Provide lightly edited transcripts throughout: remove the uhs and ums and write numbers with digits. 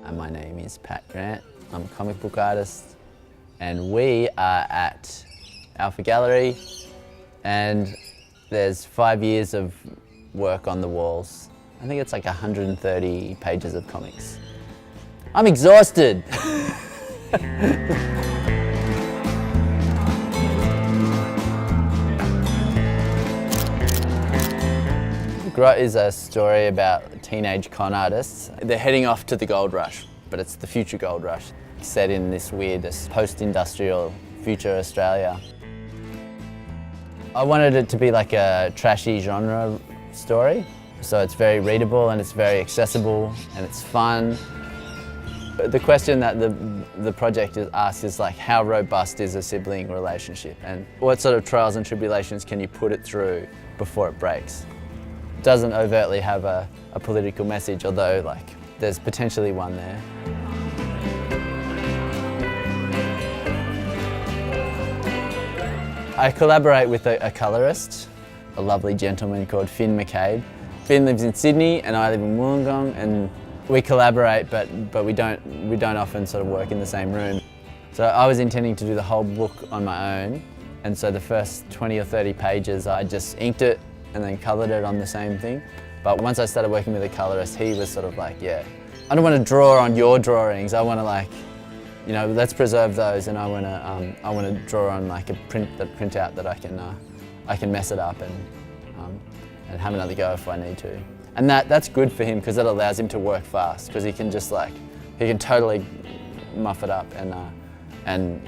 and my name is Pat Grant. I'm a comic book artist, and we are at Alpha Gallery, and there's 5 years of work on the walls. I think it's like 130 pages of comics. I'm exhausted. Grot is a story about teenage con artists. They're heading off to the gold rush, but it's the future gold rush, set in this weird post-industrial future Australia. I wanted it to be like a trashy genre story, so it's very readable and it's very accessible and it's fun. The question that the project asks is like, how robust is a sibling relationship, and what sort of trials and tribulations can you put it through before it breaks? It doesn't overtly have a political message, although like there's potentially one there. I collaborate with a colorist, a lovely gentleman called Finn McCabe. Finn lives in Sydney and I live in Wollongong, and we collaborate, but we don't often sort of work in the same room. So I was intending to do the whole book on my own, and so the first 20 or 30 pages I just inked it and then coloured it on the same thing. But once I started working with a colorist, he was sort of like, yeah, I don't want to draw on your drawings. I want to like, you know, let's preserve those, and I want to draw on like a printout that I can mess it up and have another go if I need to. And that's good for him because that allows him to work fast, because he can just like, he can totally muff it up, and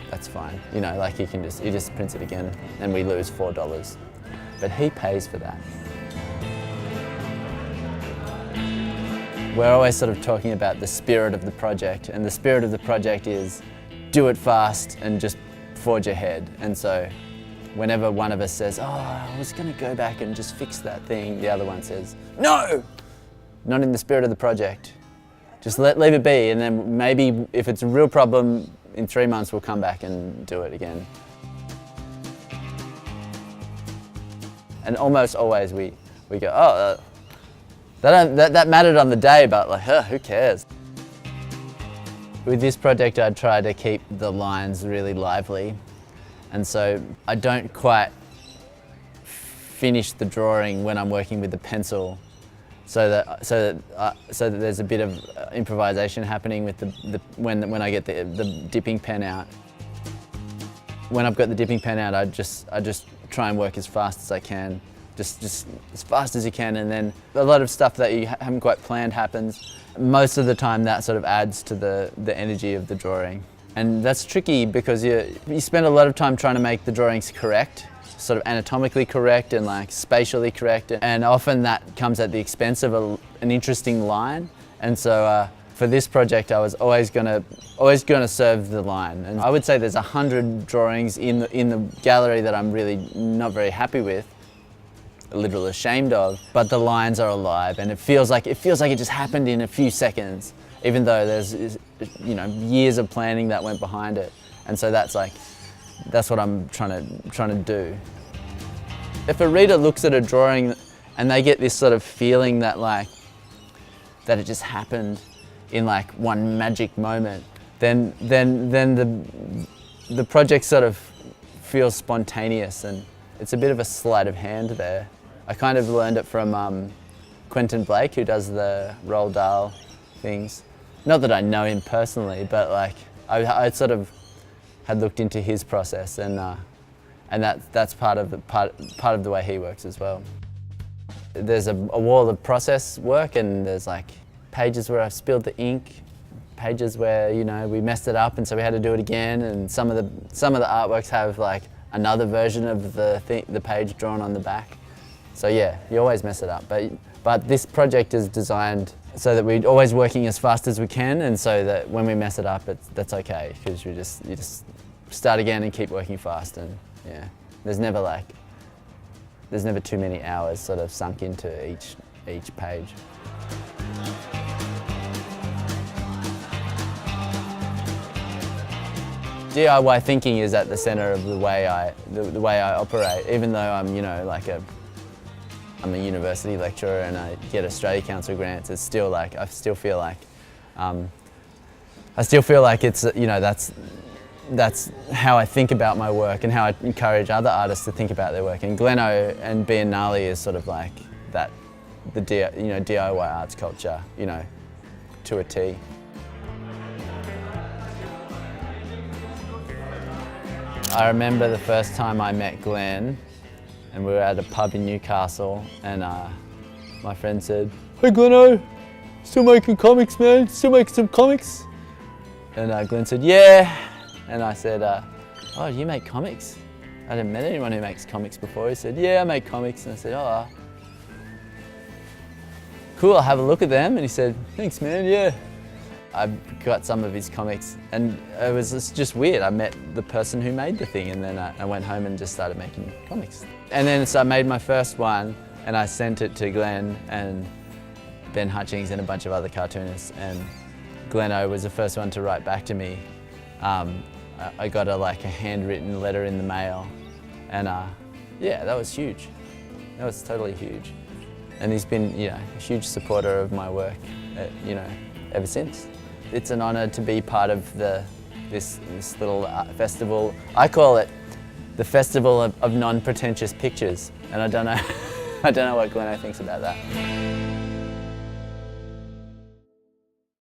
that's fine. You know, like he just prints it again and we lose $4. But he pays for that. We're always sort of talking about the spirit of the project, and the spirit of the project is do it fast and just forge ahead. And so whenever one of us says, oh, I was going to go back and just fix that thing, the other one says, no, not in the spirit of the project. Just leave it be, and then maybe if it's a real problem, in 3 months we'll come back and do it again. And almost always we go, oh, that mattered on the day, but like, who cares? With this project, I try to keep the lines really lively, and so I don't quite finish the drawing when I'm working with the pencil, so that there's a bit of improvisation happening with when I get the dipping pen out. When I've got the dipping pen out, I just try and work as fast as I can, just as fast as you can, and then a lot of stuff that you haven't quite planned happens. Most of the time that sort of adds to the energy of the drawing. And that's tricky because you spend a lot of time trying to make the drawings correct, sort of anatomically correct and like spatially correct, and often that comes at the expense of an interesting line. And so for this project, I was always gonna serve the line. And I would say there's 100 drawings in the gallery that I'm really not very happy with, literally ashamed of. But the lines are alive, and it feels like it just happened in a few seconds, even though there's, you know, years of planning that went behind it. And so that's what I'm trying to do. If a reader looks at a drawing and they get this sort of feeling that it just happened in like one magic moment, then the project sort of feels spontaneous, and it's a bit of a sleight of hand there. I kind of learned it from Quentin Blake, who does the Roald Dahl things. Not that I know him personally, but like I sort of had looked into his process, and that's part of the way he works as well. There's a wall of process work, and there's like pages where I've spilled the ink, pages where, you know, we messed it up and so we had to do it again, and some of the artworks have like another version of the page drawn on the back. So yeah, you always mess it up, but this project is designed so that we're always working as fast as we can, and so that when we mess it up, that's okay, because you just start again and keep working fast. And yeah, there's never too many hours sort of sunk into each page. DIY thinking is at the centre of the way I operate. Even though I'm, you know, like I'm a university lecturer and I get Australia Council grants, it's still like I still feel like I still feel like it's, you know, that's how I think about my work and how I encourage other artists to think about their work. And Gleno and Biennale is sort of like that, the DIY arts culture, you know, to a T. I remember the first time I met Glenn, and we were at a pub in Newcastle, and my friend said, "Hey Gleno, still making comics, man? Still making some comics?" And Glenn said, "Yeah." And I said, "Oh, you make comics? I hadn't met anyone who makes comics before." He said, "Yeah, I make comics." And I said, "Oh, cool, I'll have a look at them." And he said, "Thanks, man, yeah." I got some of his comics, and it was just weird. I met the person who made the thing, and then I went home and just started making comics. And then so I made my first one, and I sent it to Glenn and Ben Hutchings and a bunch of other cartoonists, and Gleno was the first one to write back to me. I got a handwritten letter in the mail, and yeah, that was huge. That was totally huge. And he's been, you know, a huge supporter of my work, you know, ever since. It's an honour to be part of this little festival. I call it the Festival of Non-Pretentious Pictures, and I don't know, I don't know what Gleno thinks about that.